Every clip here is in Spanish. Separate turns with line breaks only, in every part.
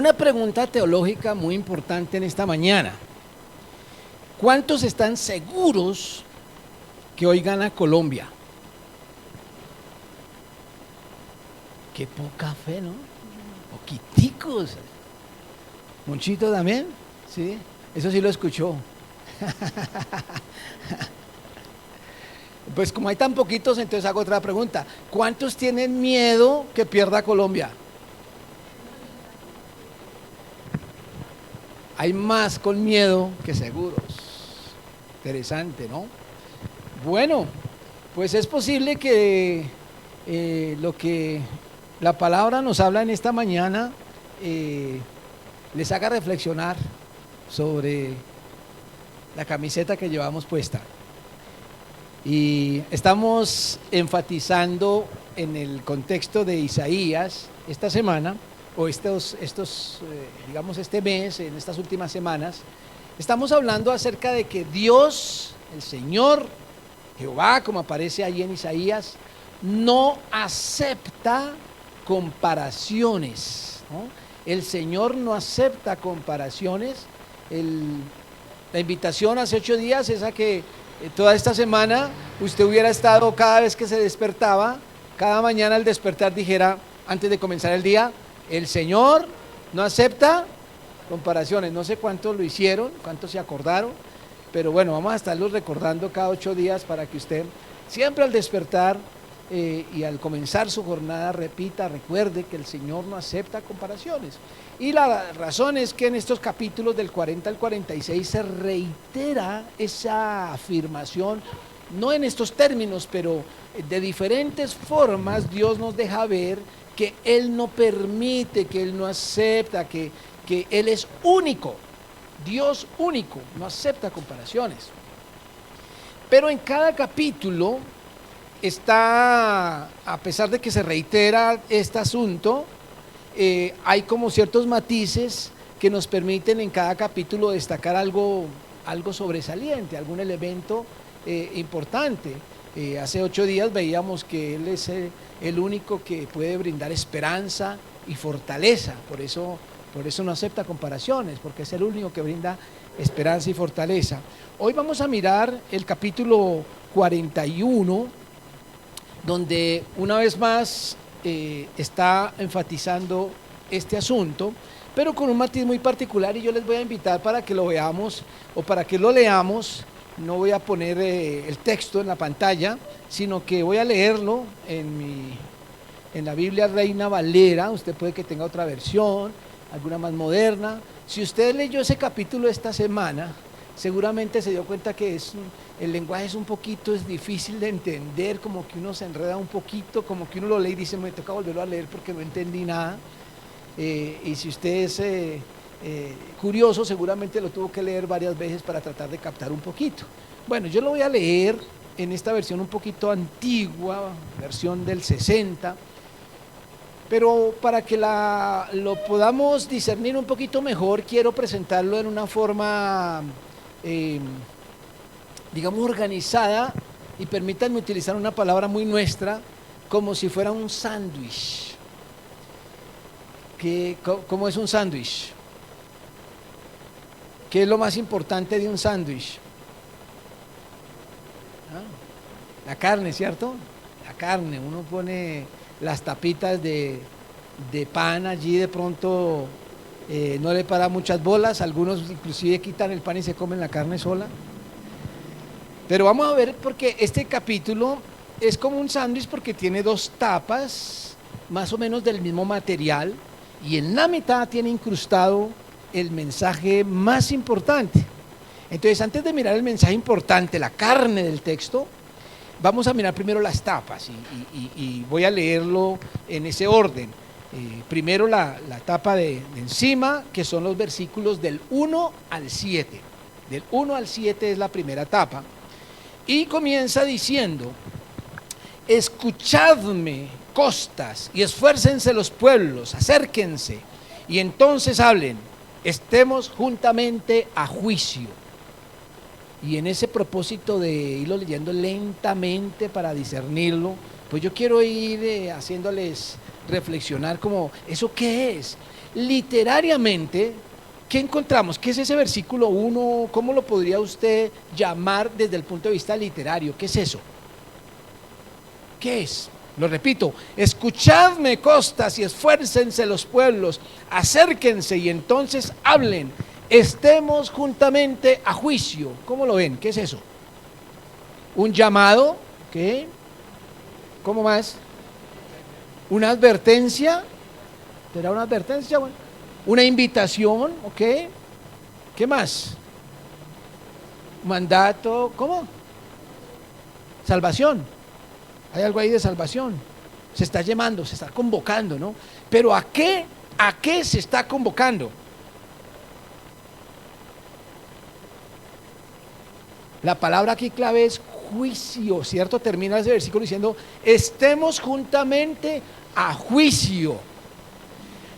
una pregunta teológica muy importante en esta mañana. ¿Cuántos están seguros que hoy gana Colombia? Qué poca fe, ¿no? Poquiticos. Monchito también, ¿sí? Eso sí lo escuchó. Pues como hay tan poquitos, entonces hago otra pregunta. ¿Cuántos tienen miedo que pierda Colombia? Hay más con miedo que seguros. Interesante, ¿no? Bueno, pues es posible que lo que la palabra nos habla en esta mañana les haga reflexionar sobre la camiseta que llevamos puesta. Y estamos enfatizando en el contexto de Isaías esta semana, o digamos este mes, en estas últimas semanas, estamos hablando acerca de que Dios, el Señor, Jehová, como aparece ahí en Isaías, no acepta comparaciones, ¿no? El Señor no acepta comparaciones. La invitación hace 8 días es a que toda esta semana usted hubiera estado, cada vez que se despertaba, cada mañana al despertar dijera, antes de comenzar el día, el Señor no acepta comparaciones. No sé cuántos lo hicieron, cuántos se acordaron, pero bueno, vamos a estarlos recordando cada 8 días para que usted siempre al despertar y al comenzar su jornada repita, recuerde que el Señor no acepta comparaciones. Y la razón es que en estos capítulos del 40 al 46 se reitera esa afirmación, no en estos términos, pero de diferentes formas Dios nos deja ver que Él no permite, que Él no acepta, que Él es único, Dios único, no acepta comparaciones. Pero en cada capítulo está, a pesar de que se reitera este asunto, hay como ciertos matices que nos permiten en cada capítulo destacar algo sobresaliente, algún elemento importante. Hace 8 días veíamos que Él es el único que puede brindar esperanza y fortaleza, por eso no acepta comparaciones, porque es el único que brinda esperanza y fortaleza. Hoy vamos a mirar el capítulo 41, donde una vez más está enfatizando este asunto, pero con un matiz muy particular, y yo les voy a invitar para que lo veamos o para que lo leamos. No voy a poner el texto en la pantalla, sino que voy a leerlo en la Biblia Reina Valera. Usted puede que tenga otra versión, alguna más moderna. Si usted leyó ese capítulo esta semana, seguramente se dio cuenta que el lenguaje es difícil de entender, como que uno se enreda un poquito, como que uno lo lee y dice, me toca volverlo a leer porque no entendí nada. Y si usted es curioso, seguramente lo tuvo que leer varias veces para tratar de captar un poquito. Bueno, yo lo voy a leer en esta versión un poquito antigua, versión del 60, pero para que lo podamos discernir un poquito mejor, quiero presentarlo en una forma digamos organizada, y permítanme utilizar una palabra muy nuestra, como si fuera un sándwich. ¿Cómo es un sándwich? ¿Qué es lo más importante de un sándwich? La carne, ¿cierto? La carne, uno pone las tapitas de pan allí, de pronto no le para muchas bolas, algunos inclusive quitan el pan y se comen la carne sola. Pero vamos a ver, porque este capítulo es como un sándwich porque tiene 2 tapas, más o menos del mismo material, y en la mitad tiene incrustado el mensaje más importante. Entonces, antes de mirar el mensaje importante, la carne del texto, vamos a mirar primero las tapas, y voy a leerlo en ese orden. Primero la tapa de encima, que son los versículos del 1 al 7. Del 1 al 7 es la primera tapa. Y comienza diciendo, escuchadme, costas, y esfuércense los pueblos, acérquense, y entonces hablen, estemos juntamente a juicio. Y en ese propósito de irlo leyendo lentamente para discernirlo, pues yo quiero ir haciéndoles reflexionar como, ¿eso qué es? literariamente, ¿qué encontramos? ¿Qué es ese versículo 1? ¿Cómo lo podría usted llamar desde el punto de vista literario? ¿Qué es eso? ¿Qué es? Lo repito, escuchadme costas y esfuércense los pueblos, acérquense y entonces hablen, estemos juntamente a juicio. ¿Cómo lo ven? ¿Qué es eso? Un llamado, ¿qué? ¿Cómo más? Una advertencia, ¿será una advertencia? Bueno, una invitación, ¿ok? ¿Qué más? Mandato, ¿cómo? Salvación. Hay algo ahí de salvación. Se está llamando, se está convocando, ¿no? Pero ¿a qué? ¿A qué se está convocando? La palabra aquí clave es juicio, ¿cierto? Termina ese versículo diciendo, estemos juntamente a juicio.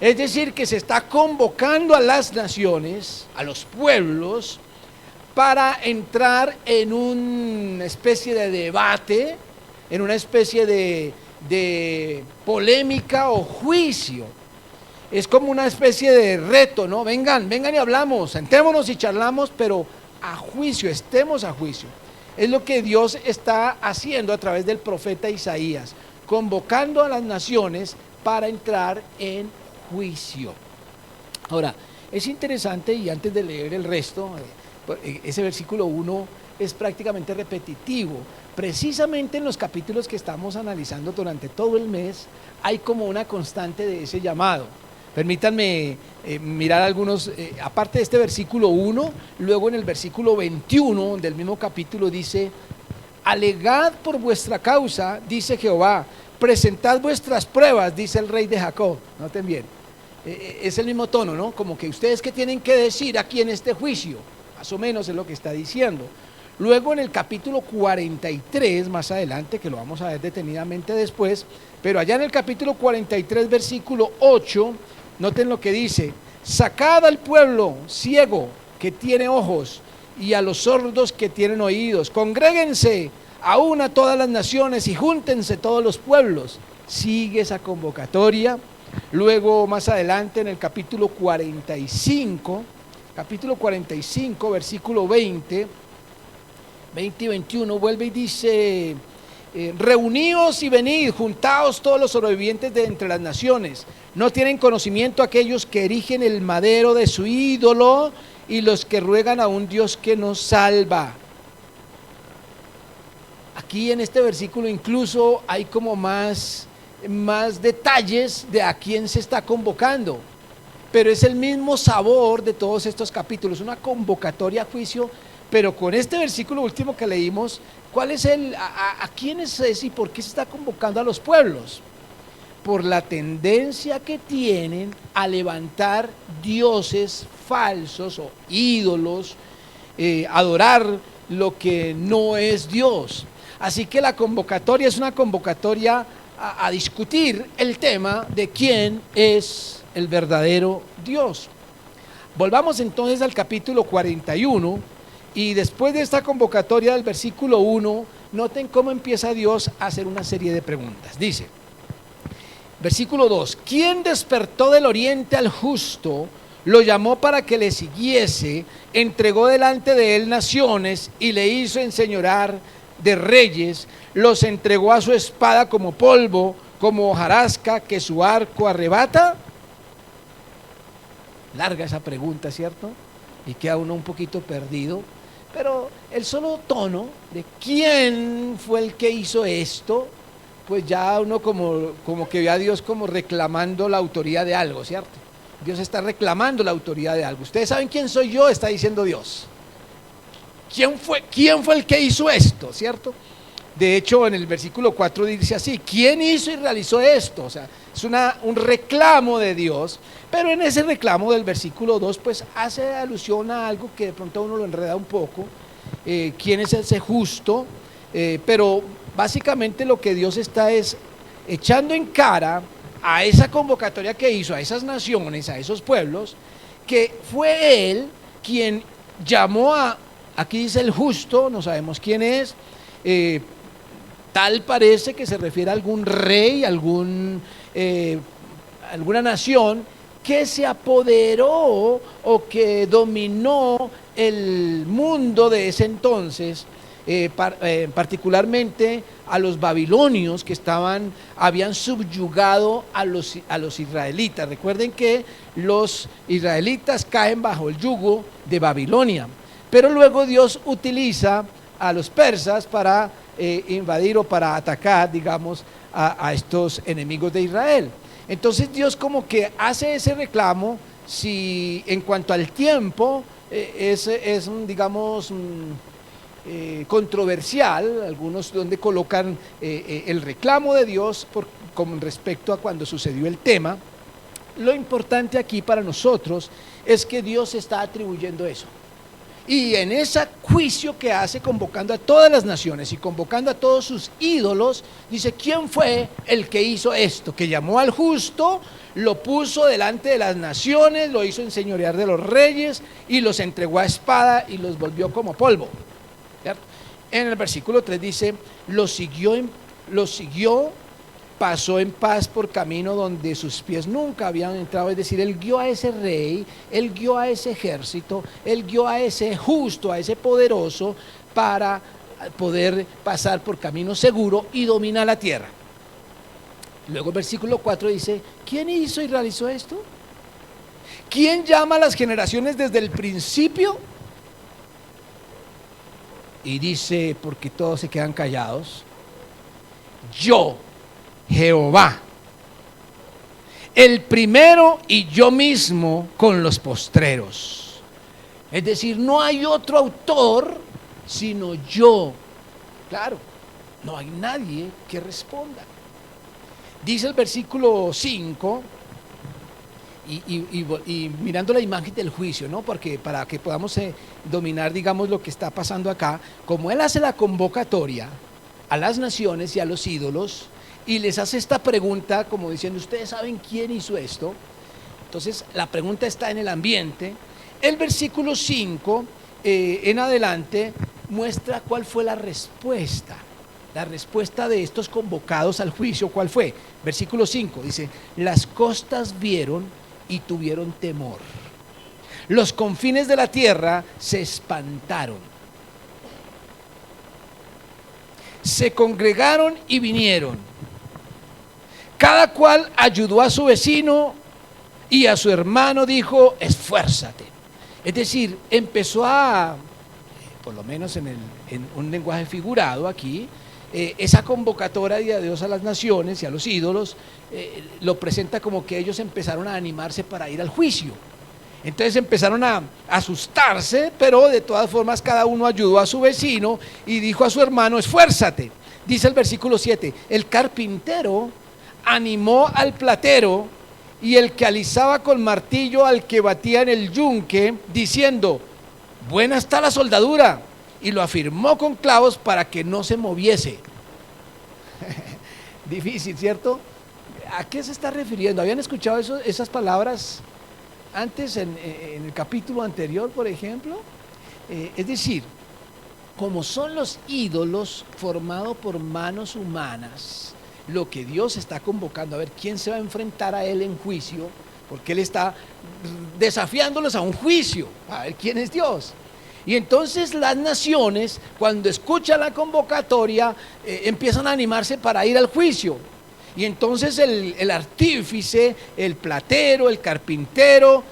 Es decir, que se está convocando a las naciones, a los pueblos, para entrar en una especie de debate, en una especie de polémica o juicio. Es como una especie de reto, ¿no? Vengan y hablamos, sentémonos y charlamos, pero a juicio, estemos a juicio. Es lo que Dios está haciendo a través del profeta Isaías, convocando a las naciones para entrar en juicio. Ahora, es interesante, y antes de leer el resto, ese versículo 1 es prácticamente repetitivo. Precisamente en los capítulos que estamos analizando durante todo el mes, hay como una constante de ese llamado. Permítanme mirar algunos, aparte de este versículo 1, luego en el versículo 21 del mismo capítulo dice, alegad por vuestra causa, dice Jehová, presentad vuestras pruebas, dice el rey de Jacob. Noten bien, es el mismo tono, ¿no? Como que ustedes qué tienen que decir aquí en este juicio, más o menos es lo que está diciendo. Luego en el capítulo 43, más adelante, que lo vamos a ver detenidamente después, pero allá en el capítulo 43, versículo 8, noten lo que dice, sacad al pueblo ciego que tiene ojos y a los sordos que tienen oídos, congréguense aún a todas las naciones y júntense todos los pueblos. Sigue esa convocatoria. Luego más adelante en el capítulo 45, versículo 20 y 21, vuelve y dice, reuníos y venid, juntaos todos los sobrevivientes de entre las naciones. No tienen conocimiento aquellos que erigen el madero de su ídolo y los que ruegan a un Dios que nos salva. Aquí en este versículo incluso hay como más detalles de a quién se está convocando, pero es el mismo sabor de todos estos capítulos, una convocatoria a juicio. Pero con este versículo último que leímos, ¿cuál es a quiénes es y por qué se está convocando a los pueblos? Por la tendencia que tienen a levantar dioses falsos o ídolos, adorar lo que no es Dios. Así que la convocatoria es una convocatoria a discutir el tema de quién es el verdadero Dios. Volvamos entonces al capítulo 41. Y después de esta convocatoria del versículo 1, noten cómo empieza Dios a hacer una serie de preguntas. Dice, versículo 2, ¿quién despertó del oriente al justo, lo llamó para que le siguiese, entregó delante de él naciones y le hizo enseñorar de reyes, los entregó a su espada como polvo, como hojarasca que su arco arrebata? Larga esa pregunta, ¿cierto? Y queda uno un poquito perdido. Pero el solo tono de quién fue el que hizo esto, pues ya uno como que ve a Dios como reclamando la autoría de algo, ¿cierto? Dios está reclamando la autoridad de algo. Ustedes saben quién soy yo, está diciendo Dios. ¿Quién fue el que hizo esto, cierto? De hecho, en el versículo 4 dice así, ¿quién hizo y realizó esto? O sea, es un reclamo de Dios, pero en ese reclamo del versículo 2, pues hace alusión a algo que de pronto a uno lo enreda un poco, ¿quién es ese justo? Pero básicamente lo que Dios está es echando en cara a esa convocatoria que hizo, a esas naciones, a esos pueblos, que fue Él quien llamó aquí dice el justo, no sabemos quién es, tal parece que se refiere a algún rey, alguna nación que se apoderó o que dominó el mundo de ese entonces, particularmente a los babilonios que habían subyugado a los israelitas. Recuerden que los israelitas caen bajo el yugo de Babilonia, pero luego Dios utiliza a los persas para invadir o para atacar, digamos, a estos enemigos de Israel. Entonces Dios como que hace ese reclamo, si en cuanto al tiempo es digamos, controversial, algunos donde colocan el reclamo de Dios con respecto a cuando sucedió el tema. Lo importante aquí para nosotros es que Dios está atribuyendo eso. Y en ese juicio que hace, convocando a todas las naciones y convocando a todos sus ídolos, dice: ¿quién fue el que hizo esto? Que llamó al justo, lo puso delante de las naciones, lo hizo enseñorear de los reyes y los entregó a espada y los volvió como polvo. ¿Cierto? En el versículo 3 dice: lo siguió, pasó en paz por camino donde sus pies nunca habían entrado. Es decir, él guió a ese rey, él guió a ese ejército, él guió a ese justo, a ese poderoso, para poder pasar por camino seguro y dominar la tierra. Luego el versículo 4 dice: ¿quién hizo y realizó esto? ¿Quién llama a las generaciones desde el principio? Y dice, porque todos se quedan callados: yo, Jehová, el primero y yo mismo con los postreros. Es decir, no hay otro autor sino yo. Claro, no hay nadie que responda. Dice el versículo 5, y mirando la imagen del juicio, ¿no? Porque para que podamos dominar, digamos, lo que está pasando acá, como él hace la convocatoria a las naciones y a los ídolos, y les hace esta pregunta como diciendo: ¿ustedes saben quién hizo esto? Entonces la pregunta está en el ambiente. El versículo 5 en adelante muestra cuál fue la respuesta. La respuesta de estos convocados al juicio, ¿cuál fue? Versículo 5 dice: las costas vieron y tuvieron temor. Los confines de la tierra se espantaron. Se congregaron y vinieron. Cada cual ayudó a su vecino y a su hermano dijo: esfuérzate. Es decir, empezó a, por lo menos en un lenguaje figurado aquí, esa convocatoria de Dios a las naciones y a los ídolos, lo presenta como que ellos empezaron a animarse para ir al juicio. Entonces empezaron a asustarse, pero de todas formas cada uno ayudó a su vecino y dijo a su hermano: esfuérzate. Dice el versículo 7, el carpintero animó al platero y el que alisaba con martillo al que batía en el yunque, diciendo: buena está la soldadura, y lo afirmó con clavos para que no se moviese. Difícil, ¿cierto? ¿A qué se está refiriendo? ¿Habían escuchado esas palabras antes en el capítulo anterior, por ejemplo? Es decir, como son los ídolos formados por manos humanas, lo que Dios está convocando, a ver quién se va a enfrentar a él en juicio, porque él está desafiándolos a un juicio, a ver quién es Dios. Y entonces las naciones, cuando escuchan la convocatoria, empiezan a animarse para ir al juicio. Y entonces el artífice, el platero, el carpintero,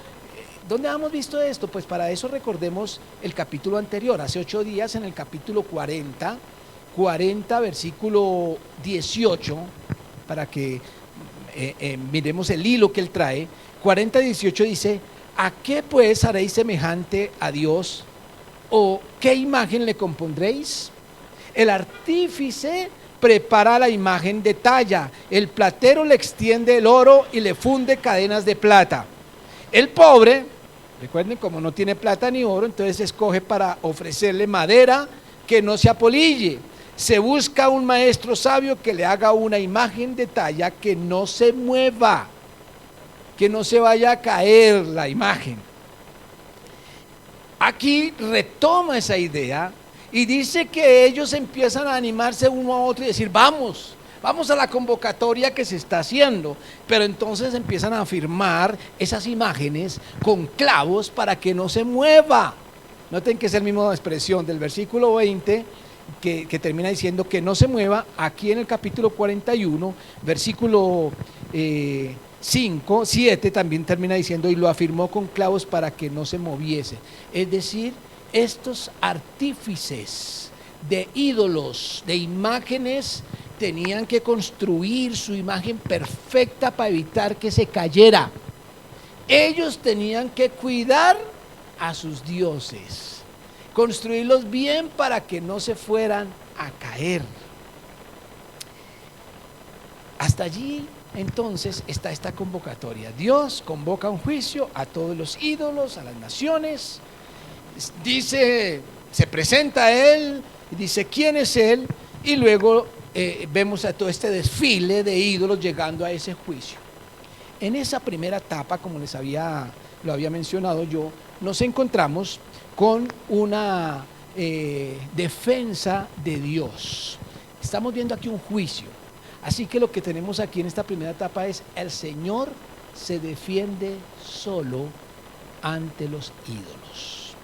¿dónde hemos visto esto? Pues para eso recordemos el capítulo anterior, hace 8 días en el capítulo 40, versículo 18, para que miremos el hilo que él trae. 40, 18 dice: ¿a qué pues haréis semejante a Dios? ¿O qué imagen le compondréis? El artífice prepara la imagen de talla, el platero le extiende el oro y le funde cadenas de plata. El pobre, recuerden, como no tiene plata ni oro, entonces escoge para ofrecerle madera que no se apolille. Se busca un maestro sabio que le haga una imagen de talla que no se mueva, que no se vaya a caer la imagen. Aquí retoma esa idea y dice que ellos empiezan a animarse uno a otro y decir: vamos, vamos a la convocatoria que se está haciendo, pero entonces empiezan a afirmar esas imágenes con clavos para que no se mueva. Noten que es la misma expresión del versículo 20 que termina diciendo que no se mueva. Aquí en el capítulo 41, versículo 5, 7 también termina diciendo y lo afirmó con clavos para que no se moviese. Es decir, estos artífices de ídolos, de imágenes, tenían que construir su imagen perfecta para evitar que se cayera. Ellos tenían que cuidar a sus dioses, construirlos bien para que no se fueran a caer. Hasta allí entonces está esta convocatoria. Dios convoca un juicio a todos los ídolos, a las naciones. Dice, se presenta a él, dice quién es él, y luego vemos a todo este desfile de ídolos llegando a ese juicio. En esa primera etapa, como lo había mencionado yo, nos encontramos con una defensa de Dios. Estamos viendo aquí un juicio. Así que lo que tenemos aquí en esta primera etapa es: el Señor se defiende solo ante los ídolos.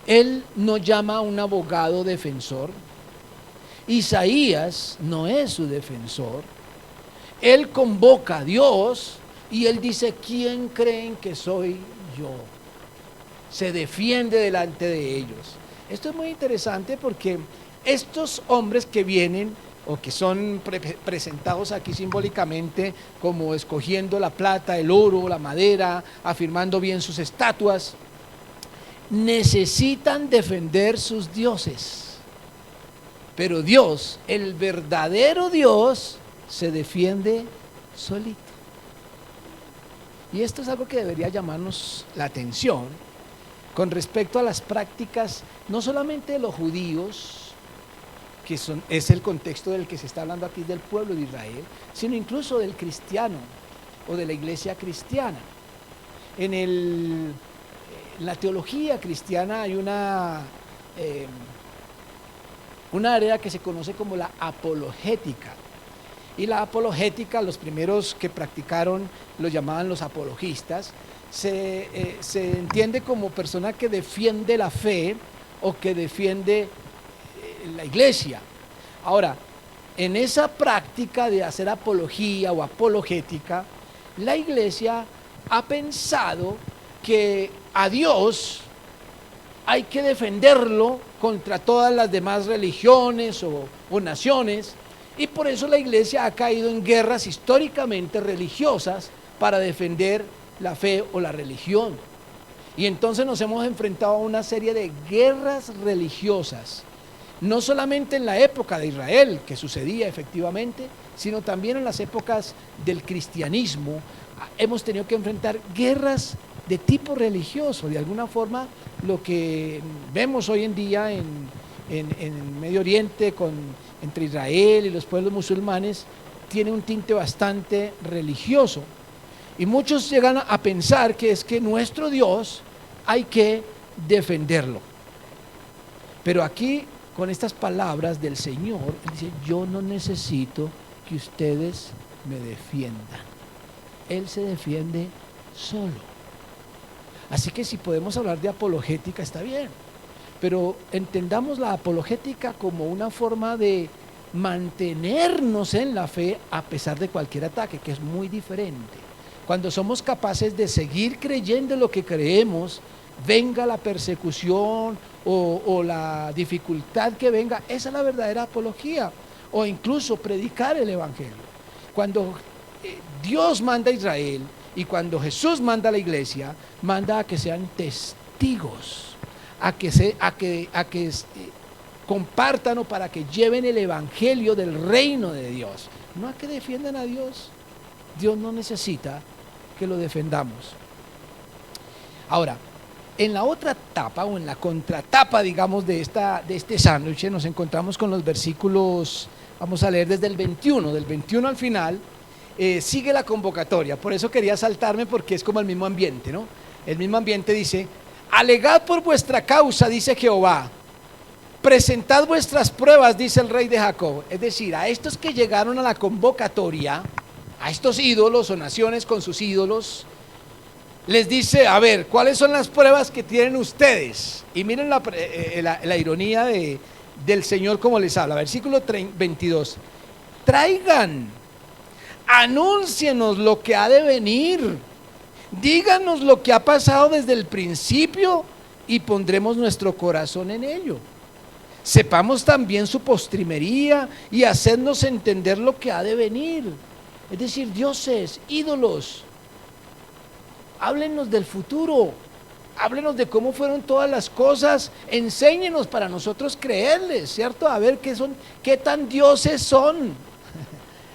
Él no llama a un abogado defensor. Isaías no es su defensor. Él convoca a Dios y él dice: ¿quién creen que soy yo? Se defiende delante de ellos. Esto es muy interesante porque estos hombres que vienen o que son presentados aquí simbólicamente como escogiendo la plata, el oro, la madera, afirmando bien sus estatuas, necesitan defender sus dioses. Pero Dios, el verdadero Dios, se defiende solito. Y esto es algo que debería llamarnos la atención con respecto a las prácticas, no solamente de los judíos, que es el contexto del que se está hablando aquí del pueblo de Israel, sino incluso del cristiano o de la iglesia cristiana. En la teología cristiana hay una área que se conoce como la apologética. Y la apologética, los primeros que practicaron lo llamaban los apologistas. Se entiende como persona que defiende la fe o que defiende la iglesia. Ahora, en esa práctica de hacer apología o apologética, la iglesia ha pensado que a Dios hay que defenderlo contra todas las demás religiones o naciones, y por eso la iglesia ha caído en guerras históricamente religiosas para defender la fe o la religión. Y entonces nos hemos enfrentado a una serie de guerras religiosas, no solamente en la época de Israel, que sucedía efectivamente, sino también en las épocas del cristianismo. Hemos tenido que enfrentar guerras de tipo religioso. De alguna forma, lo que vemos hoy en día en Medio Oriente entre Israel y los pueblos musulmanes tiene un tinte bastante religioso. Y muchos llegan a pensar que es que nuestro Dios hay que defenderlo. Pero aquí, con estas palabras del Señor, Él dice: yo no necesito que ustedes me defiendan. Él se defiende solo. Así que si podemos hablar de apologética, está bien. Pero entendamos la apologética como una forma de mantenernos en la fe a pesar de cualquier ataque, que es muy diferente. Cuando somos capaces de seguir creyendo lo que creemos, venga la persecución o la dificultad que venga, esa es la verdadera apología, o incluso predicar el evangelio. Cuando Dios manda a Israel y cuando Jesús manda a la iglesia, manda a que sean testigos, a que compartan o para que lleven el evangelio del reino de Dios, no a que defiendan a Dios. Dios no necesita que lo defendamos. Ahora, en la otra etapa o en la contratapa, digamos, de este sándwich, nos encontramos con los versículos, vamos a leer desde el 21, del 21 al final, sigue la convocatoria. Por eso quería saltarme, porque es como el mismo ambiente, ¿no? El mismo ambiente dice: alegad por vuestra causa, dice Jehová, presentad vuestras pruebas, dice el rey de Jacob. Es decir, a estos que llegaron a la convocatoria, a estos ídolos o naciones con sus ídolos, les dice, a ver, ¿cuáles son las pruebas que tienen ustedes? Y miren la ironía del Señor como les habla. Versículo 22. Traigan, anúncienos lo que ha de venir, díganos lo que ha pasado desde el principio y pondremos nuestro corazón en ello. Sepamos también su postrimería y hacernos entender lo que ha de venir. Es decir, dioses, ídolos, háblenos del futuro, háblenos de cómo fueron todas las cosas, enséñenos para nosotros creerles, ¿cierto? A ver qué tan dioses son.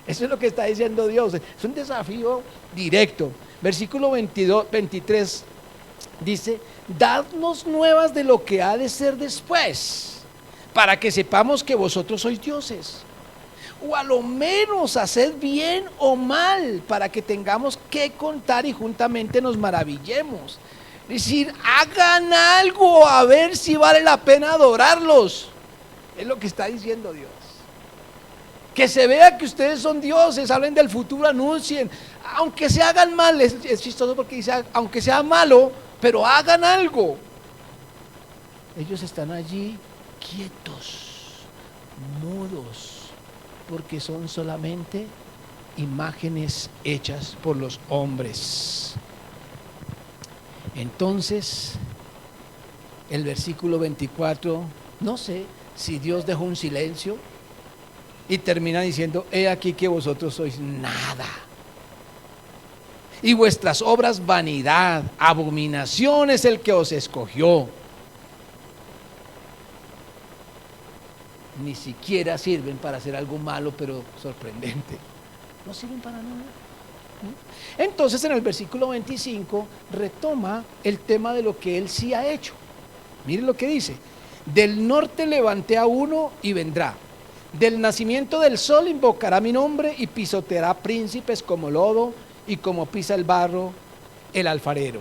Eso es lo que está diciendo Dios, es un desafío directo. Versículo 23 dice, dadnos nuevas de lo que ha de ser después, para que sepamos que vosotros sois dioses. O a lo menos haced bien o mal, para que tengamos que contar y juntamente nos maravillemos. Es decir, hagan algo a ver si vale la pena adorarlos. Es lo que está diciendo Dios. Que se vea que ustedes son dioses, hablen del futuro, anuncien. Aunque se hagan mal, es chistoso porque dice, aunque sea malo, pero hagan algo. Ellos están allí quietos, mudos, porque son solamente imágenes hechas por los hombres. Entonces, el versículo 24, no sé si Dios dejó un silencio y termina diciendo, he aquí que vosotros sois nada. Y vuestras obras vanidad, abominación es el que os escogió. Ni siquiera sirven para hacer algo malo, pero sorprendente. No sirven para nada. Entonces en el versículo 25 retoma el tema de lo que él sí ha hecho. Miren lo que dice: del norte levanté a uno y vendrá, del nacimiento del sol invocará mi nombre y pisoteará príncipes como lodo y como pisa el barro el alfarero.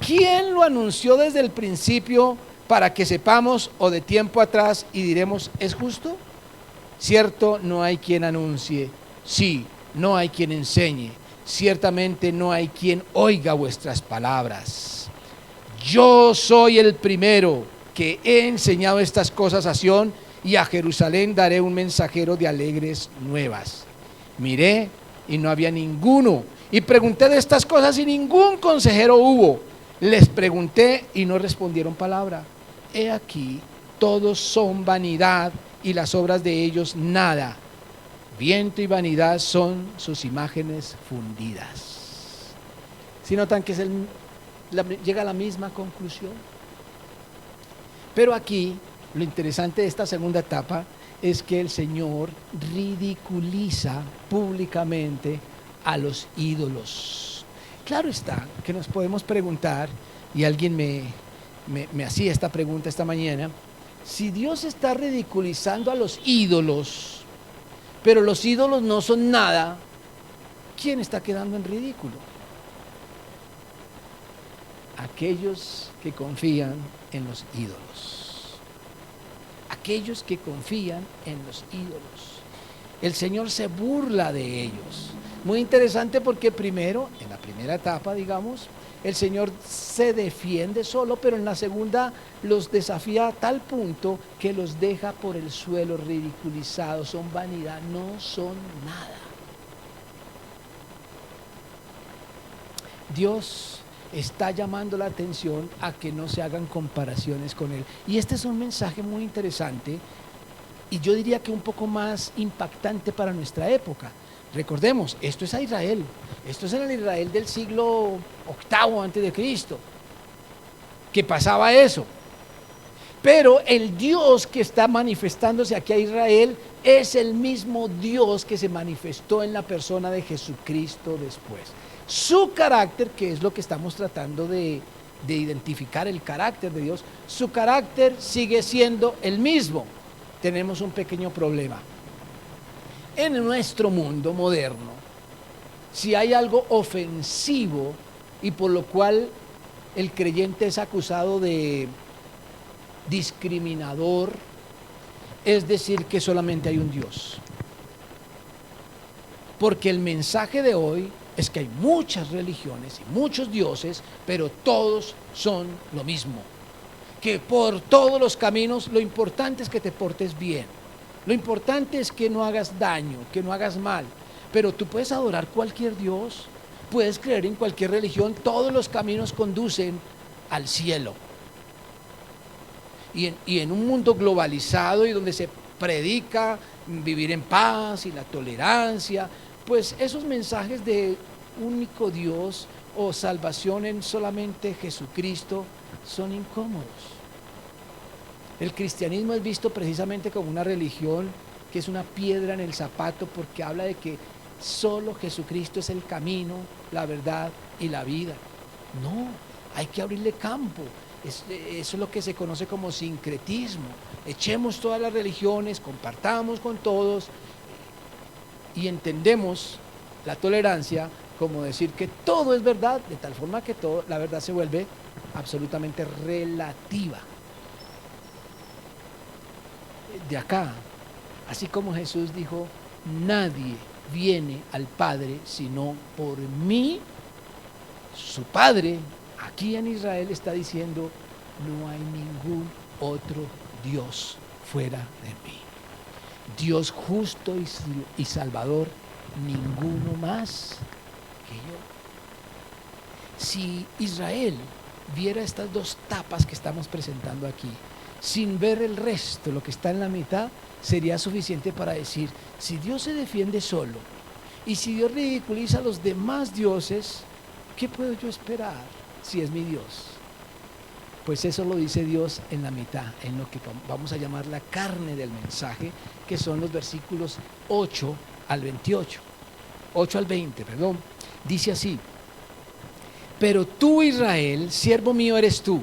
¿Quién lo anunció desde el principio para que sepamos, o de tiempo atrás y diremos, es justo? Cierto, no hay quien anuncie, sí, no hay quien enseñe, ciertamente no hay quien oiga vuestras palabras. Yo soy el primero que he enseñado estas cosas a Sión, y a Jerusalén daré un mensajero de alegres nuevas. Miré y no había ninguno, y pregunté de estas cosas y ningún consejero hubo. Les pregunté y no respondieron palabra. He aquí, todos son vanidad y las obras de ellos nada. Viento y vanidad son sus imágenes fundidas. ¿Sí notan que llega a la misma conclusión? Pero aquí lo interesante de esta segunda etapa es que el Señor ridiculiza públicamente a los ídolos. Claro está que nos podemos preguntar, y alguien me hacía esta pregunta esta mañana: si Dios está ridiculizando a los ídolos, pero los ídolos no son nada, ¿quién está quedando en ridículo? Aquellos que confían en los ídolos. Aquellos que confían en los ídolos. El Señor se burla de ellos. Muy interesante porque primero, en la primera etapa, digamos, el Señor se defiende solo, pero en la segunda los desafía a tal punto que los deja por el suelo ridiculizados. Son vanidad, no son nada. Dios está llamando la atención a que no se hagan comparaciones con Él. Y este es un mensaje muy interesante, y yo diría que un poco más impactante para nuestra época. Recordemos, esto es a Israel, esto es en el Israel del siglo VIII antes de Cristo, que pasaba eso. Pero el Dios que está manifestándose aquí a Israel es el mismo Dios que se manifestó en la persona de Jesucristo después. Su carácter, que es lo que estamos tratando de identificar, el carácter de Dios, su carácter sigue siendo el mismo. Tenemos un pequeño problema. En nuestro mundo moderno, si hay algo ofensivo y por lo cual el creyente es acusado de discriminador, es decir que solamente hay un Dios. Porque el mensaje de hoy es que hay muchas religiones y muchos dioses, pero todos son lo mismo. Que por todos los caminos lo importante es que te portes bien. Lo importante es que no hagas daño, que no hagas mal. Pero tú puedes adorar cualquier Dios, puedes creer en cualquier religión, todos los caminos conducen al cielo. Y en un mundo globalizado y donde se predica vivir en paz y la tolerancia, pues esos mensajes de único Dios o salvación en solamente Jesucristo son incómodos. El cristianismo es visto precisamente como una religión que es una piedra en el zapato, porque habla de que solo Jesucristo es el camino, la verdad y la vida. No, hay que abrirle campo. Eso es lo que se conoce como sincretismo. Echemos todas las religiones, compartamos con todos y entendemos la tolerancia como decir que todo es verdad, de tal forma que la verdad se vuelve absolutamente relativa. De acá, así como Jesús dijo, nadie viene al Padre sino por mí, su Padre aquí en Israel está diciendo, no hay ningún otro Dios fuera de mí. Dios justo y salvador, ninguno más que yo. Si Israel viera estas dos tapas que estamos presentando aquí, sin ver el resto, lo que está en la mitad, sería suficiente para decir, si Dios se defiende solo y si Dios ridiculiza a los demás dioses, ¿qué puedo yo esperar si es mi Dios? Pues eso lo dice Dios en la mitad, en lo que vamos a llamar la carne del mensaje, que son los versículos 8 al 28, 8 al 20, perdón. Dice así, pero tú, Israel, siervo mío eres tú,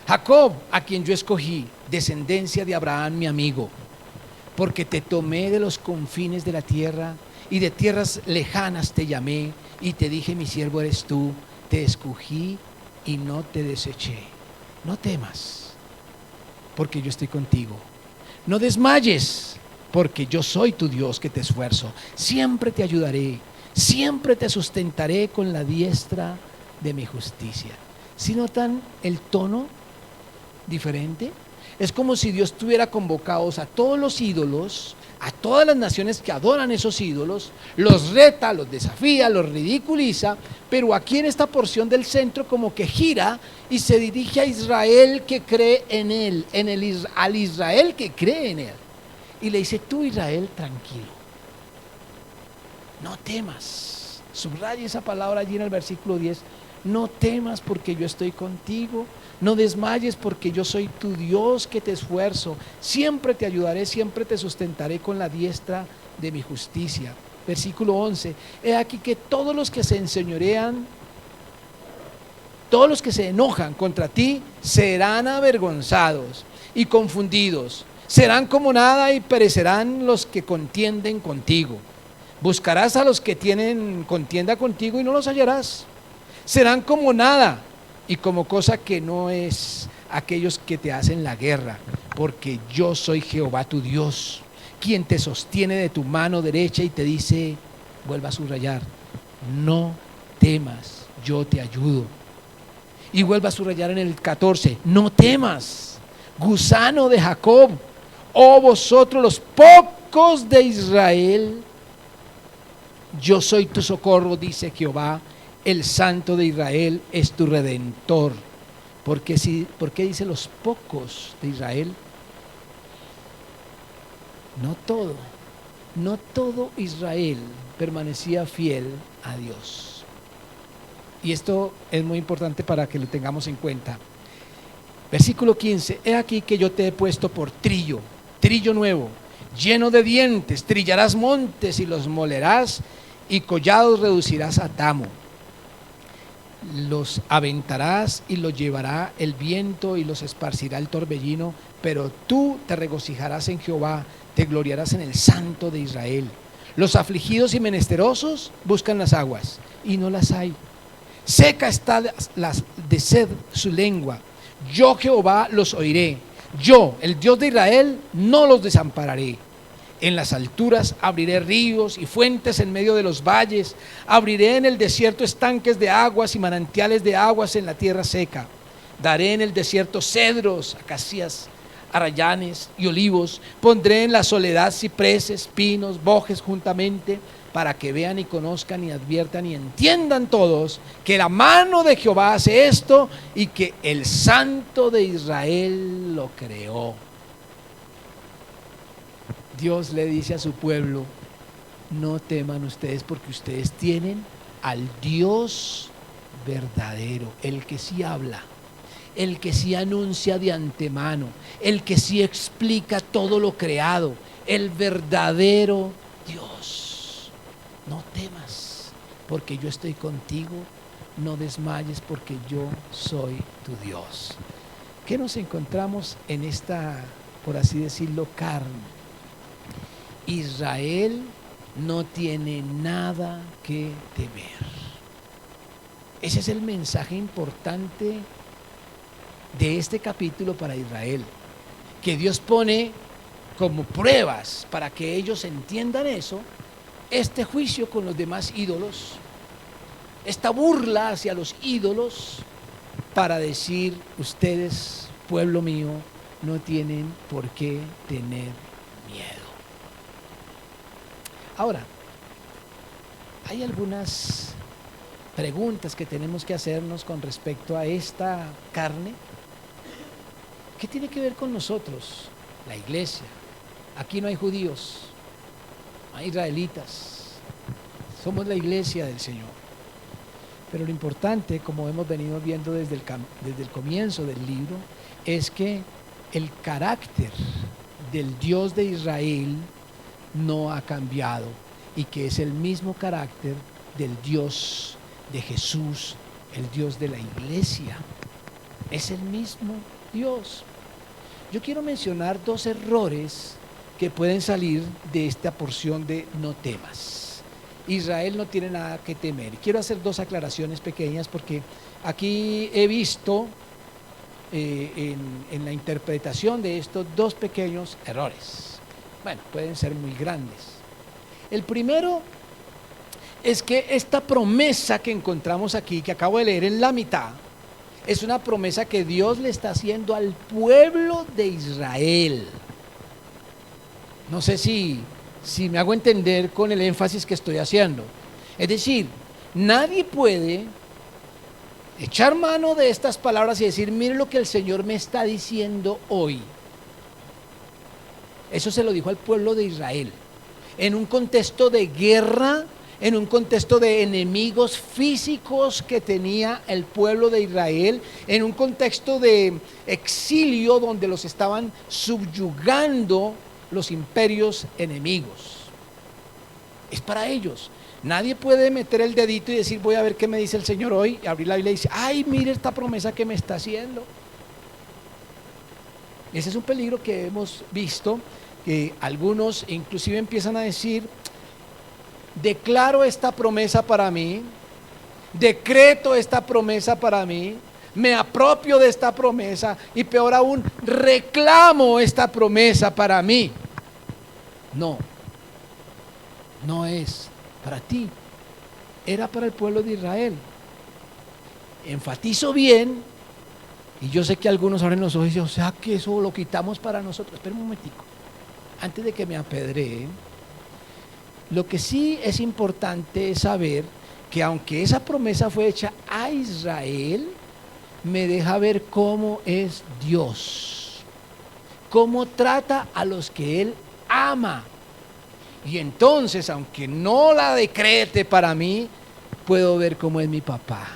Jacob, a quien yo escogí, descendencia de Abraham, mi amigo, porque te tomé de los confines de la tierra y de tierras lejanas te llamé y te dije, mi siervo eres tú, te escogí y no te deseché. No temas, porque yo estoy contigo. No desmayes, porque yo soy tu Dios que te esfuerzo. Siempre te ayudaré, siempre te sustentaré con la diestra de mi justicia. ¿Sí notan el tono diferente? Es como si Dios tuviera convocados a todos los ídolos, a todas las naciones que adoran esos ídolos, los reta, los desafía, los ridiculiza, pero aquí en esta porción del centro como que gira y se dirige a Israel que cree en él, al Israel que cree en él. Y le dice, tú, Israel, tranquilo, no temas. Subraya esa palabra allí en el versículo 10. No temas porque yo estoy contigo. No desmayes porque yo soy tu Dios que te esfuerzo. Siempre te ayudaré, siempre te sustentaré con la diestra de mi justicia. Versículo 11. He aquí que todos los que se enseñorean, todos los que se enojan contra ti, serán avergonzados y confundidos. Serán como nada y perecerán los que contienden contigo. Buscarás a los que tienen contienda contigo y no los hallarás. Serán como nada y como cosa que no es aquellos que te hacen la guerra, porque yo soy Jehová tu Dios, quien te sostiene de tu mano derecha y te dice, vuelva a subrayar, no temas, yo te ayudo. Y vuelva a subrayar en el 14, no temas, gusano de Jacob, oh vosotros los pocos de Israel, yo soy tu socorro, dice Jehová, el Santo de Israel es tu Redentor. ¿Por qué dice los pocos de Israel? No todo Israel permanecía fiel a Dios. Y esto es muy importante para que lo tengamos en cuenta. Versículo 15, he aquí que yo te he puesto por trillo nuevo, lleno de dientes, trillarás montes y los molerás, y collados reducirás a tamo. Los aventarás y los llevará el viento y los esparcirá el torbellino, pero tú te regocijarás en Jehová, te gloriarás en el Santo de Israel. Los afligidos y menesterosos buscan las aguas y no las hay. Seca está de sed su lengua. Yo Jehová los oiré. Yo, el Dios de Israel, no los desampararé. En las alturas abriré ríos y fuentes en medio de los valles. Abriré en el desierto estanques de aguas y manantiales de aguas en la tierra seca. Daré en el desierto cedros, acacias, arrayanes y olivos. Pondré en la soledad cipreses, pinos, bojes juntamente, para que vean y conozcan y adviertan y entiendan todos que la mano de Jehová hace esto y que el Santo de Israel lo creó. Dios le dice a su pueblo: no teman ustedes, porque ustedes tienen al Dios verdadero, el que sí habla, el que sí anuncia de antemano, el que sí explica todo lo creado, el verdadero Dios. No temas, porque yo estoy contigo. No desmayes, porque yo soy tu Dios. ¿Qué nos encontramos en esta, por así decirlo, carne? Israel no tiene nada que temer. Ese es el mensaje importante de este capítulo para Israel, que Dios pone como pruebas para que ellos entiendan eso, este juicio con los demás ídolos, esta burla hacia los ídolos, para decir: ustedes, pueblo mío, no tienen por qué tener miedo. Ahora, hay algunas preguntas que tenemos que hacernos con respecto a esta carne. ¿Qué tiene que ver con nosotros? La iglesia. Aquí no hay judíos, no hay israelitas. Somos la iglesia del Señor. Pero lo importante, como hemos venido viendo desde el comienzo del libro, es que el carácter del Dios de Israel no ha cambiado, y que es el mismo carácter del Dios de Jesús, el Dios de la iglesia. Es el mismo Dios. Yo quiero mencionar dos errores que pueden salir de esta porción de no temas. Israel no tiene nada que temer. Quiero hacer dos aclaraciones pequeñas, porque aquí he visto en la interpretación de estos dos pequeños errores. Bueno, pueden ser muy grandes. El primero es que esta promesa que encontramos aquí, que acabo de leer en la mitad, es una promesa que Dios le está haciendo al pueblo de Israel. No sé si me hago entender con el énfasis que estoy haciendo. Es decir, nadie puede echar mano de estas palabras y decir: mire lo que el Señor me está diciendo hoy. Eso se lo dijo al pueblo de Israel, en un contexto de guerra, en un contexto de enemigos físicos que tenía el pueblo de Israel, en un contexto de exilio donde los estaban subyugando los imperios enemigos. Es para ellos. Nadie puede meter el dedito y decir: voy a ver qué me dice el Señor hoy, y abrir la Biblia y decir: ay, mire esta promesa que me está haciendo. Ese es un peligro que hemos visto, que algunos inclusive empiezan a decir: declaro esta promesa para mí, decreto esta promesa para mí, me apropio de esta promesa, y peor aún, reclamo esta promesa para mí. No, no es para ti, era para el pueblo de Israel. Enfatizo bien, y yo sé que algunos abren los ojos y dicen: o sea que eso lo quitamos para nosotros. Espera un momentico, antes de que me apedreen. Lo que sí es importante es saber que aunque esa promesa fue hecha a Israel, me deja ver cómo es Dios, cómo trata a los que Él ama. Y entonces, aunque no la decrete para mí, puedo ver cómo es mi papá,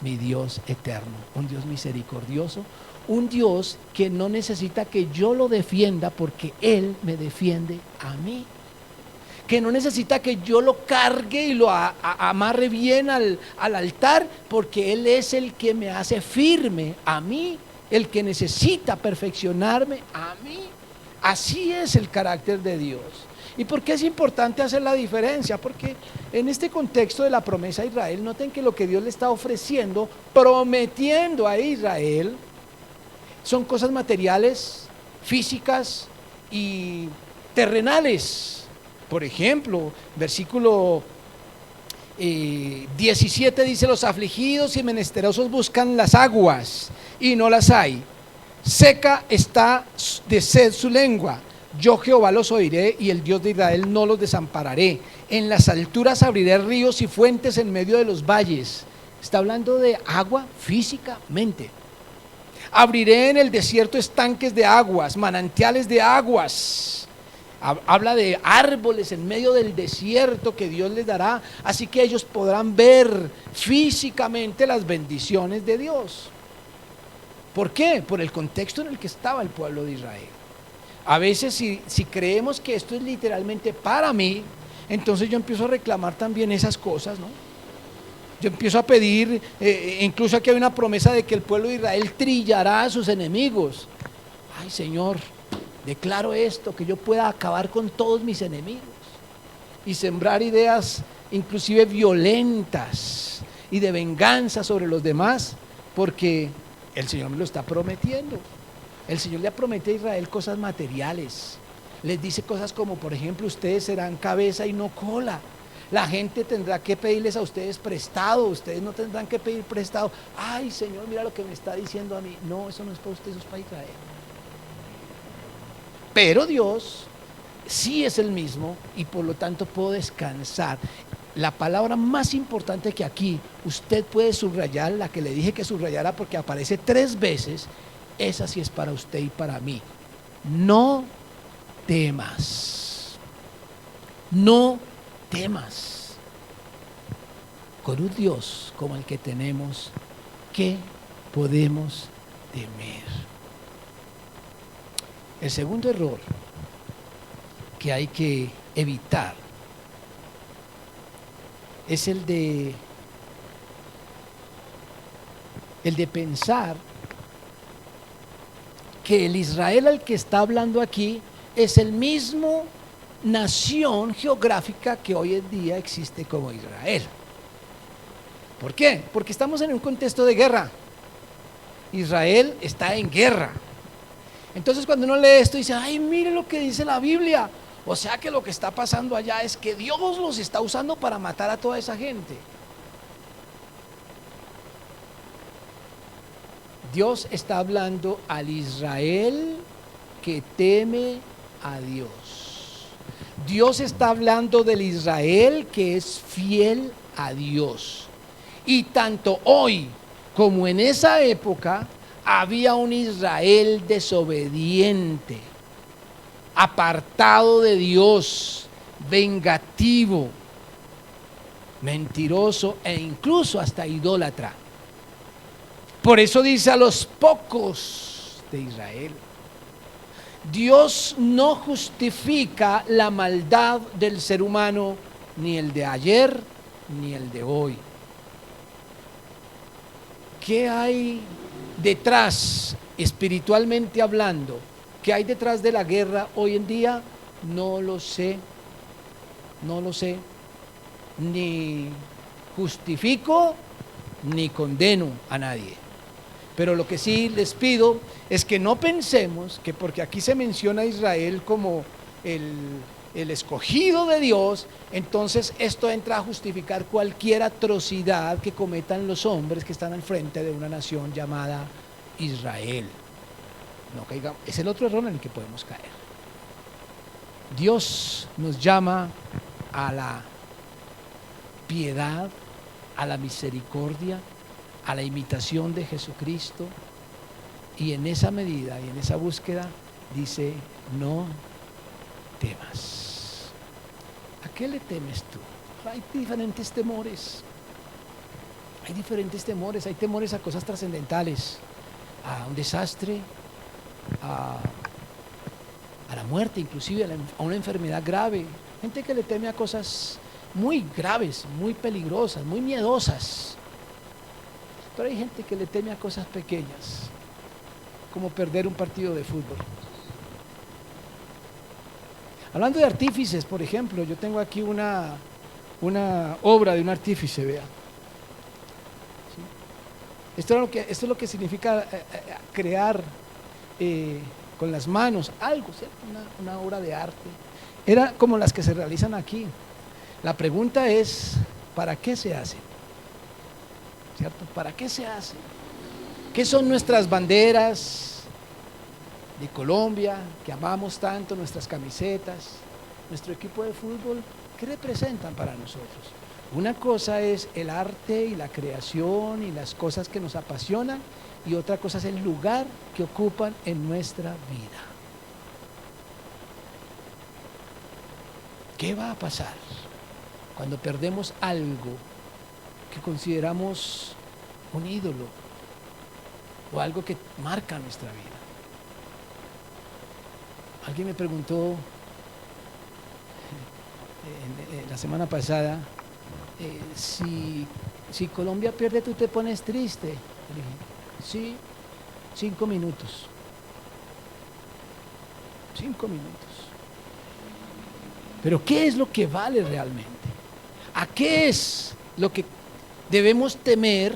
mi Dios eterno, un Dios misericordioso, un Dios que no necesita que yo lo defienda, porque Él me defiende a mí, que no necesita que yo lo cargue y lo amarre bien al altar, porque Él es el que me hace firme a mí, el que necesita perfeccionarme a mí. Así es el carácter de Dios. ¿Y por qué es importante hacer la diferencia? Porque en este contexto de la promesa a Israel, noten que lo que Dios le está ofreciendo, prometiendo a Israel, son cosas materiales, físicas y terrenales. Por ejemplo, versículo 17 dice: los afligidos y menesterosos buscan las aguas y no las hay. Seca está de sed su lengua. Yo Jehová los oiré y el Dios de Israel no los desampararé. En las alturas abriré ríos y fuentes en medio de los valles. Está hablando de agua físicamente. Abriré en el desierto estanques de aguas, manantiales de aguas. Habla de árboles en medio del desierto que Dios les dará, así que ellos podrán ver físicamente las bendiciones de Dios. ¿Por qué? Por el contexto en el que estaba el pueblo de Israel. A veces si creemos que esto es literalmente para mí, entonces yo empiezo a reclamar también esas cosas, ¿no? Yo empiezo a pedir, incluso aquí hay una promesa de que el pueblo de Israel trillará a sus enemigos. Ay, Señor, declaro esto, que yo pueda acabar con todos mis enemigos y sembrar ideas inclusive violentas y de venganza sobre los demás, porque el Señor me lo está prometiendo. El Señor le promete a Israel cosas materiales. Les dice cosas como, por ejemplo, ustedes serán cabeza y no cola. La gente tendrá que pedirles a ustedes prestado, ustedes no tendrán que pedir prestado. Ay, Señor, mira lo que me está diciendo a mí. No, eso no es para ustedes, eso es para Israel. Pero Dios sí es el mismo y por lo tanto puedo descansar. La palabra más importante que aquí usted puede subrayar, la que le dije que subrayara porque aparece 3 veces, esa sí es para usted y para mí. No temas. No temas. Con un Dios como el que tenemos, ¿qué podemos temer? El segundo error que hay que evitar es el de pensar que el Israel al que está hablando aquí es el mismo nación geográfica que hoy en día existe como Israel. ¿Por qué? Porque estamos en un contexto de guerra. Israel está en guerra. Entonces cuando uno lee esto dice, ay, mire lo que dice la Biblia. O sea que lo que está pasando allá es que Dios los está usando para matar a toda esa gente. Dios está hablando al Israel que teme a Dios. Dios está hablando del Israel que es fiel a Dios. Y tanto hoy como en esa época había un Israel desobediente, apartado de Dios, vengativo, mentiroso e incluso hasta idólatra. Por eso dice a los pocos de Israel. Dios no justifica la maldad del ser humano, ni el de ayer, ni el de hoy. ¿Qué hay detrás, espiritualmente hablando? ¿Qué hay detrás de la guerra hoy en día? No lo sé. No lo sé. Ni justifico, ni condeno a nadie. Pero lo que sí les pido es que no pensemos que porque aquí se menciona a Israel como el escogido de Dios, entonces esto entra a justificar cualquier atrocidad que cometan los hombres que están al frente de una nación llamada Israel. No caigamos, es el otro error en el que podemos caer. Dios nos llama a la piedad, a la misericordia, a la imitación de Jesucristo, y en esa medida y en esa búsqueda dice: no temas. ¿A qué le temes tú? Hay diferentes temores. Hay diferentes temores. Hay temores a cosas trascendentales, a un desastre, a la muerte, inclusive a una enfermedad grave. Gente que le teme a cosas muy graves, muy peligrosas, muy miedosas. Pero hay gente que le teme a cosas pequeñas, como perder un partido de fútbol. Hablando de artífices, por ejemplo, yo tengo aquí una obra de un artífice, vea. ¿Sí? Esto es lo que significa crear con las manos, algo, ¿cierto? Una obra de arte. Era como las que se realizan aquí. La pregunta es, ¿para qué se hace? ¿Cierto? ¿Para qué se hace? ¿Qué son nuestras banderas de Colombia, que amamos tanto, nuestras camisetas, nuestro equipo de fútbol? ¿Qué representan para nosotros? Una cosa es el arte y la creación y las cosas que nos apasionan, y otra cosa es el lugar que ocupan en nuestra vida. ¿Qué va a pasar cuando perdemos algo que consideramos un ídolo o algo que marca nuestra vida? Alguien me preguntó la semana pasada, si Colombia pierde, ¿tú te pones triste? Le dije, sí, 5 minutos. 5 minutos. Pero ¿qué es lo que vale realmente? ¿A qué es lo que debemos temer?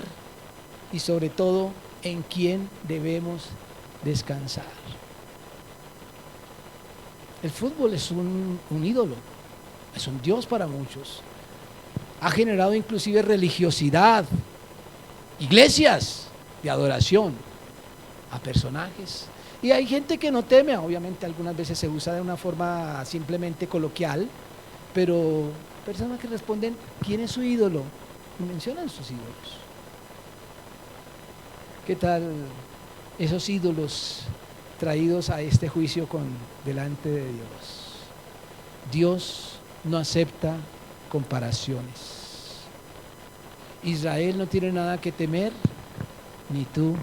Y sobre todo, ¿en quién debemos descansar? El fútbol es un ídolo, es un dios para muchos. Ha generado inclusive religiosidad, iglesias de adoración a personajes. Y hay gente que no teme, obviamente algunas veces se usa de una forma simplemente coloquial, pero personas que responden, ¿quién es su ídolo? Y mencionan sus ídolos. ¿Qué tal esos ídolos traídos a este juicio delante de Dios? Dios no acepta comparaciones. Israel no tiene nada que temer, ni tú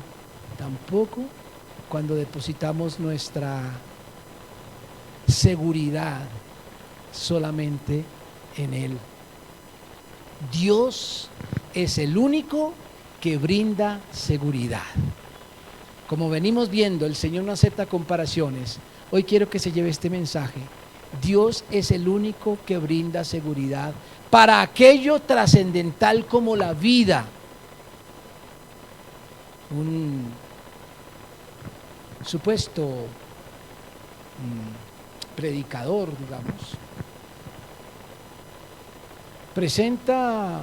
tampoco, cuando depositamos nuestra seguridad solamente en Él. Dios es el único que brinda seguridad. Como venimos viendo, el Señor no acepta comparaciones. Hoy quiero que se lleve este mensaje. Dios es el único que brinda seguridad para aquello trascendental como la vida. Un supuesto predicador, digamos, presenta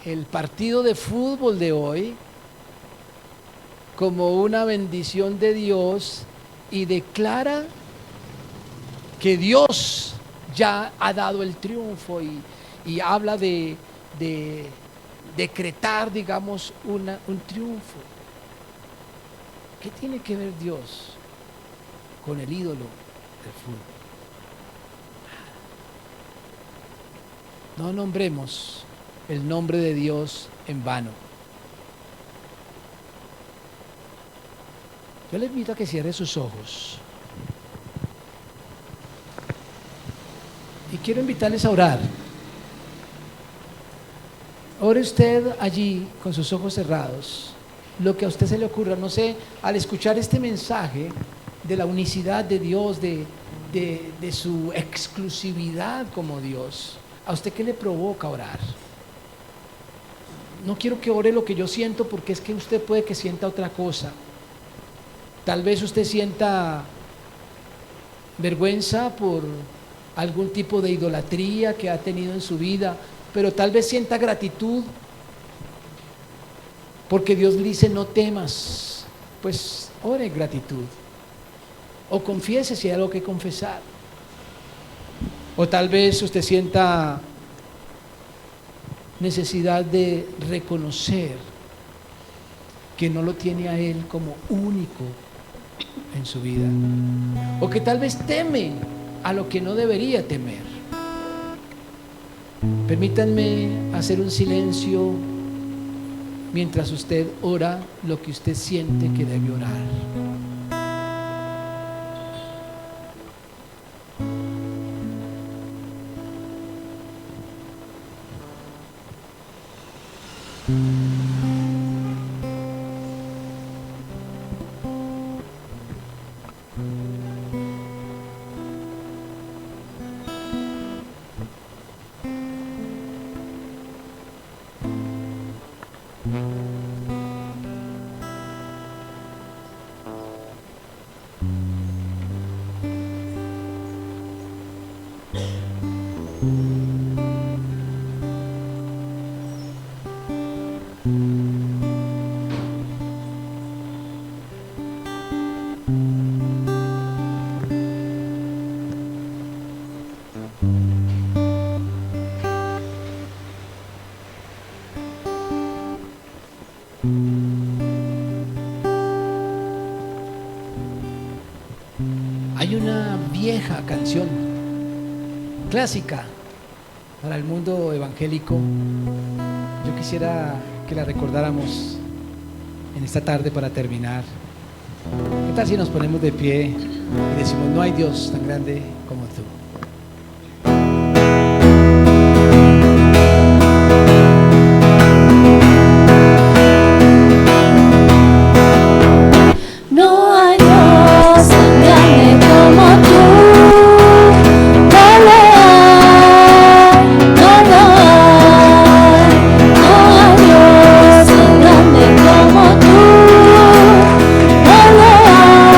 el partido de fútbol de hoy como una bendición de Dios y declara que Dios ya ha dado el triunfo y habla de decretar, digamos, un triunfo. ¿Qué tiene que ver Dios con el ídolo del fútbol? No nombremos el nombre de Dios en vano. Yo le invito a que cierre sus ojos. Y quiero invitarles a orar. Ore usted allí con sus ojos cerrados, lo que a usted se le ocurra. No sé, al escuchar este mensaje de la unicidad de Dios, de su exclusividad como Dios, ¿a usted qué le provoca orar? No quiero que ore lo que yo siento, porque es que usted puede que sienta otra cosa. Tal vez usted sienta vergüenza por algún tipo de idolatría que ha tenido en su vida, pero tal vez sienta gratitud porque Dios le dice no temas. Pues ore en gratitud, o confiese si hay algo que confesar. O tal vez usted sienta necesidad de reconocer que no lo tiene a Él como único en su vida, o que tal vez teme a lo que no debería temer. Permítanme hacer un silencio mientras usted ora lo que usted siente que debe orar. Hay una vieja canción clásica para el mundo evangélico. Yo quisiera que la recordáramos en esta tarde para terminar. ¿Qué tal si nos ponemos de pie y decimos: no hay Dios tan grande como tú?
No hay Dios tan grande como tú. No lo hay, no lo hay. No hay Dios tan grande como tú. No lo hay,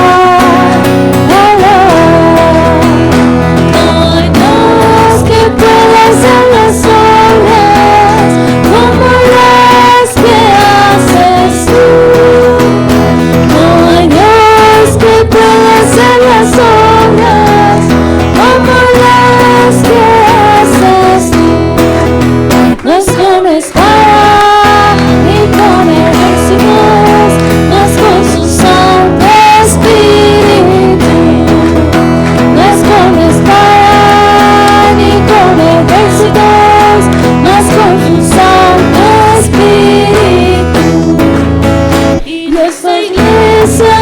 no lo hay. No hay Dios que pueda hacer las obras como las que haces tú. No hay Dios que pueda hacer las obras como las que haces tú. No es con espada ni con ejércitos, no es con su Santo Espíritu. No es con espada ni con ejércitos, no es con su Santo Espíritu. Y esta iglesia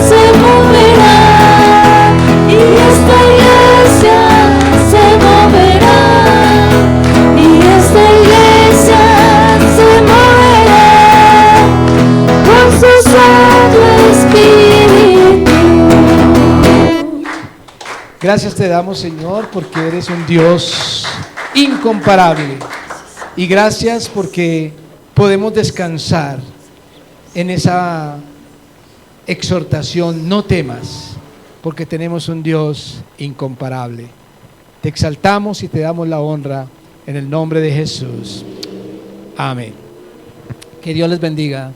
se moverá, y esta iglesia se moverá, y esta iglesia se moverá por su Santo Espíritu.
Gracias te damos, Señor, porque eres un Dios incomparable. Y gracias porque podemos descansar en esa exhortación: no temas, porque tenemos un Dios incomparable. Te exaltamos y te damos la honra en el nombre de Jesús. Amén. Que Dios les bendiga.